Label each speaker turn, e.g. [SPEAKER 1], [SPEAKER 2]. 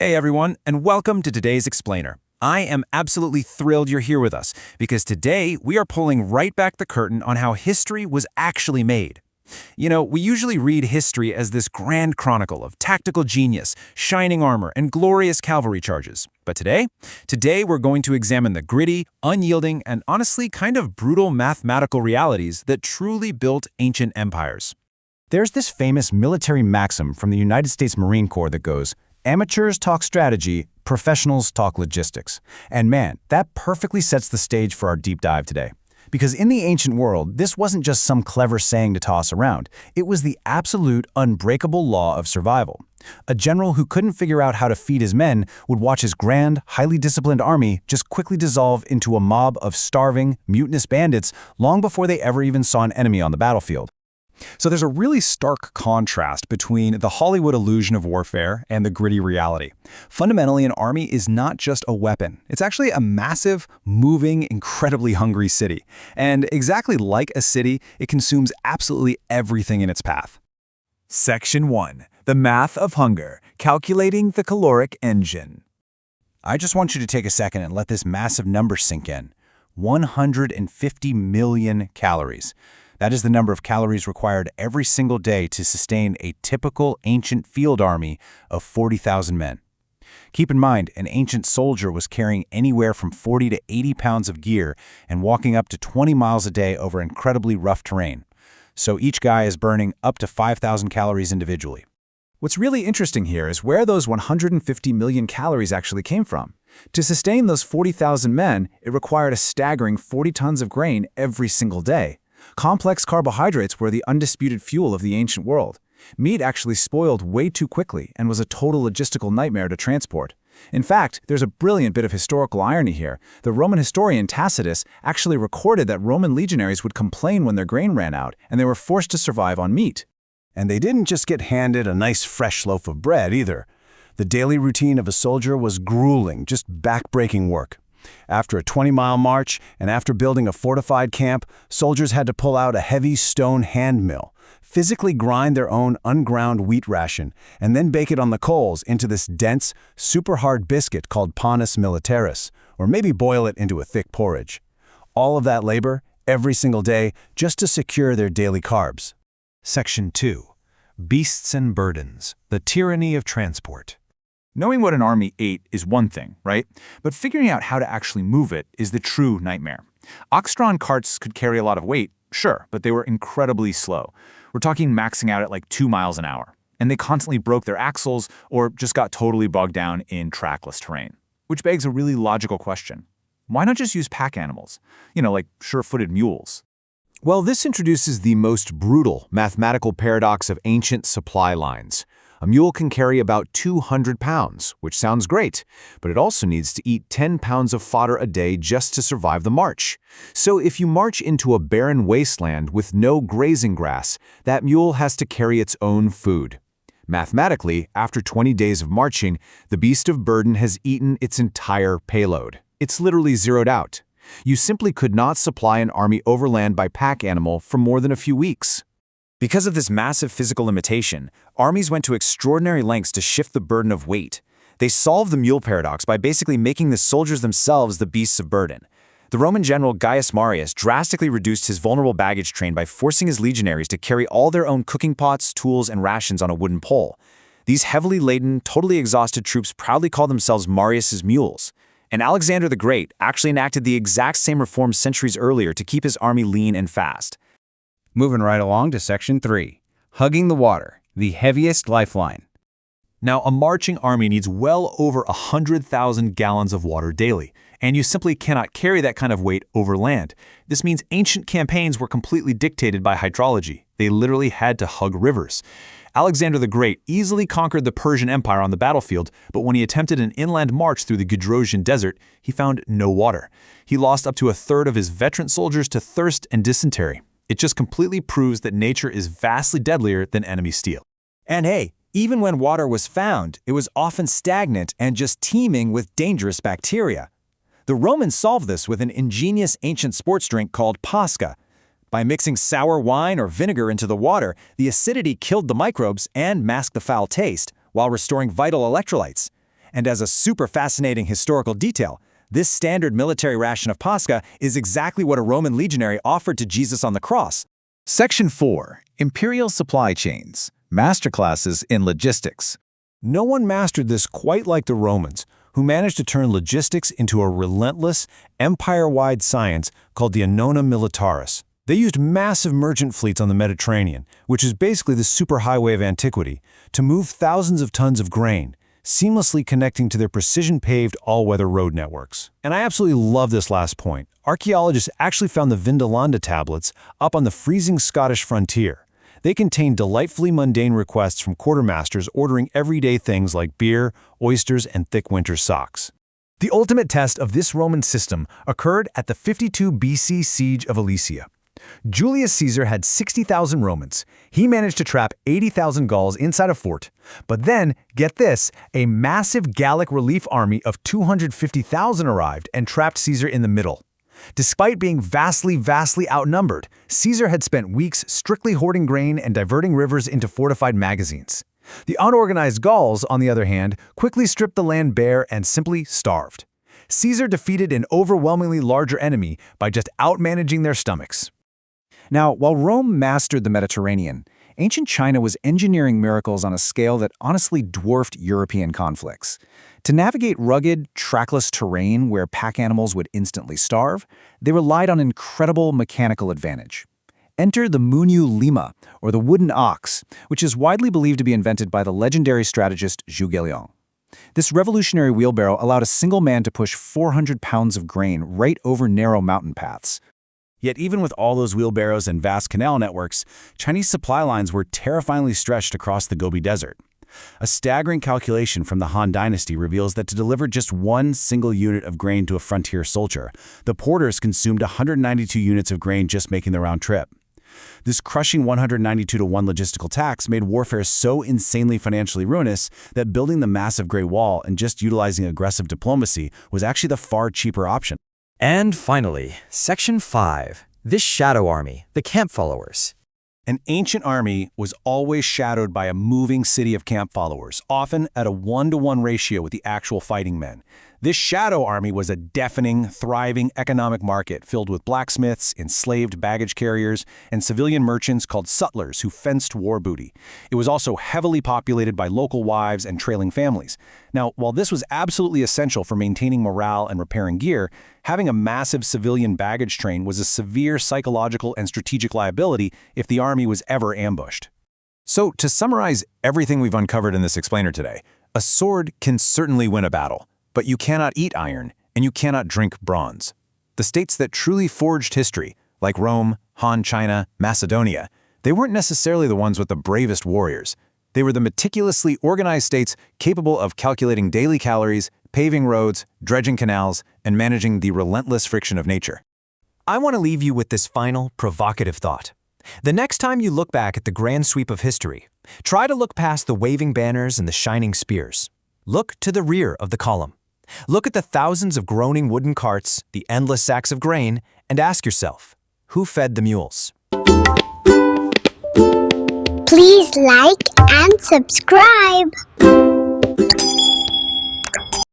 [SPEAKER 1] Hey everyone, and welcome to today's Explainer. I am absolutely thrilled you're here with us, because today we are pulling right back the curtain on how history was actually made. You know, we usually read history as this grand chronicle of tactical genius, shining armor, and glorious cavalry charges. But today we're going to examine the gritty, unyielding, and honestly kind of brutal mathematical realities that truly built ancient empires. There's this famous military maxim from the United States Marine Corps that goes, "Amateurs talk strategy, professionals talk logistics." And man, that perfectly sets the stage for our deep dive today. Because in the ancient world, this wasn't just some clever saying to toss around. It was the absolute, unbreakable law of survival. A general who couldn't figure out how to feed his men would watch his grand, highly disciplined army just quickly dissolve into a mob of starving, mutinous bandits long before they ever even saw an enemy on the battlefield. So there's a really stark contrast between the Hollywood illusion of warfare and the gritty reality. Fundamentally, an army is not just a weapon. It's actually a massive, moving, incredibly hungry city. And exactly like a city, it consumes absolutely everything in its path.
[SPEAKER 2] Section 1. The Math of Hunger, Calculating the Caloric Engine.
[SPEAKER 1] I just want you to take a second and let this massive number sink in. 150 million calories. That is the number of calories required every single day to sustain a typical ancient field army of 40,000 men. Keep in mind, an ancient soldier was carrying anywhere from 40 to 80 pounds of gear and walking up to 20 miles a day over incredibly rough terrain. So each guy is burning up to 5,000 calories individually.
[SPEAKER 2] What's really interesting here is where those 150 million calories actually came from. To sustain those 40,000 men, it required a staggering 40 tons of grain every single day. Complex carbohydrates were the undisputed fuel of the ancient world. Meat actually spoiled way too quickly and was a total logistical nightmare to transport. In fact, there's a brilliant bit of historical irony here. The Roman historian Tacitus actually recorded that Roman legionaries would complain when their grain ran out, and they were forced to survive on meat.
[SPEAKER 1] And they didn't just get handed a nice fresh loaf of bread either. The daily routine of a soldier was grueling, just back-breaking work. After a 20-mile march and after building a fortified camp, soldiers had to pull out a heavy stone hand mill, physically grind their own unground wheat ration, and then bake it on the coals into this dense, super hard biscuit called panis militaris, or maybe boil it into a thick porridge. All of that labor, every single day, just to secure their daily carbs.
[SPEAKER 3] Section 2. Beasts and Burdens, the Tyranny of Transport.
[SPEAKER 2] Knowing what an army ate is one thing, right? But figuring out how to actually move it is the true nightmare. Ox-drawn carts could carry a lot of weight, sure, but they were incredibly slow. We're talking maxing out at like 2 miles an hour. And they constantly broke their axles or just got totally bogged down in trackless terrain. Which begs a really logical question. Why not just use pack animals? Like sure-footed mules.
[SPEAKER 1] Well, this introduces the most brutal mathematical paradox of ancient supply lines. A mule can carry about 200 pounds, which sounds great, but it also needs to eat 10 pounds of fodder a day just to survive the march. So if you march into a barren wasteland with no grazing grass, that mule has to carry its own food. Mathematically, after 20 days of marching, the beast of burden has eaten its entire payload. It's literally zeroed out. You simply could not supply an army overland by pack animal for more than a few weeks. Because of this massive physical limitation, armies went to extraordinary lengths to shift the burden of weight. They solved the mule paradox by basically making the soldiers themselves the beasts of burden. The Roman general Gaius Marius drastically reduced his vulnerable baggage train by forcing his legionaries to carry all their own cooking pots, tools, and rations on a wooden pole. These heavily laden, totally exhausted troops proudly called themselves Marius's mules. And Alexander the Great actually enacted the exact same reforms centuries earlier to keep his army lean and fast.
[SPEAKER 4] Moving right along to Section 3. Hugging the water, the heaviest lifeline.
[SPEAKER 3] Now, a marching army needs well over 100,000 gallons of water daily, and you simply cannot carry that kind of weight over land. This means ancient campaigns were completely dictated by hydrology. They literally had to hug rivers. Alexander the Great easily conquered the Persian Empire on the battlefield, but when he attempted an inland march through the Gedrosian Desert, he found no water. He lost up to a third of his veteran soldiers to thirst and dysentery. It just completely proves that nature is vastly deadlier than enemy steel.
[SPEAKER 1] And hey, even when water was found, it was often stagnant and just teeming with dangerous bacteria. The Romans solved this with an ingenious ancient sports drink called pasca. By mixing sour wine or vinegar into the water, the acidity killed the microbes and masked the foul taste, while restoring vital electrolytes. And as a super fascinating historical detail, this standard military ration of Pascha is exactly what a Roman legionary offered to Jesus on the cross.
[SPEAKER 2] Section 4. Imperial Supply Chains. Masterclasses in Logistics.
[SPEAKER 1] No one mastered this quite like the Romans, who managed to turn logistics into a relentless, empire-wide science called the annona militaris. They used massive merchant fleets on the Mediterranean, which is basically the superhighway of antiquity, to move thousands of tons of grain, seamlessly connecting to their precision-paved all-weather road networks. And I absolutely love this last point. Archaeologists actually found the Vindolanda tablets up on the freezing Scottish frontier. They contain delightfully mundane requests from quartermasters ordering everyday things like beer, oysters, and thick winter socks. The ultimate test of this Roman system occurred at the 52 BC siege of Alesia. Julius Caesar had 60,000 Romans. He managed to trap 80,000 Gauls inside a fort. But then, get this, a massive Gallic relief army of 250,000 arrived and trapped Caesar in the middle. Despite being vastly outnumbered, Caesar had spent weeks strictly hoarding grain and diverting rivers into fortified magazines. The unorganized Gauls, on the other hand, quickly stripped the land bare and simply starved. Caesar defeated an overwhelmingly larger enemy by just outmanaging their stomachs. Now, while Rome mastered the Mediterranean, ancient China was engineering miracles on a scale that honestly dwarfed European conflicts. To navigate rugged, trackless terrain where pack animals would instantly starve, they relied on incredible mechanical advantage. Enter the Munyu Lima, or the wooden ox, which is widely believed to be invented by the legendary strategist Zhuge Liang. This revolutionary wheelbarrow allowed a single man to push 400 pounds of grain right over narrow mountain paths.
[SPEAKER 2] Yet even with all those wheelbarrows and vast canal networks, Chinese supply lines were terrifyingly stretched across the Gobi Desert. A staggering calculation from the Han Dynasty reveals that to deliver just one single unit of grain to a frontier soldier, the porters consumed 192 units of grain just making the round trip. This crushing 192-to-1 logistical tax made warfare so insanely financially ruinous that building the massive Great Wall and just utilizing aggressive diplomacy was actually the far cheaper option.
[SPEAKER 5] And finally, Section 5. This shadow army, the camp followers.
[SPEAKER 1] An ancient army was always shadowed by a moving city of camp followers, often at a 1-to-1 ratio with the actual fighting men. This shadow army was a deafening, thriving economic market filled with blacksmiths, enslaved baggage carriers, and civilian merchants called sutlers who fenced war booty. It was also heavily populated by local wives and trailing families. Now, while this was absolutely essential for maintaining morale and repairing gear, having a massive civilian baggage train was a severe psychological and strategic liability if the army was ever ambushed. So, to summarize everything we've uncovered in this explainer today, a sword can certainly win a battle. But you cannot eat iron, and you cannot drink bronze. The states that truly forged history, like Rome, Han China, Macedonia, they weren't necessarily the ones with the bravest warriors. They were the meticulously organized states capable of calculating daily calories, paving roads, dredging canals, and managing the relentless friction of nature. I want to leave you with this final, provocative thought. The next time you look back at the grand sweep of history, try to look past the waving banners and the shining spears. Look to the rear of the column. Look at the thousands of groaning wooden carts, the endless sacks of grain, and ask yourself, who fed the mules?
[SPEAKER 6] Please like and subscribe.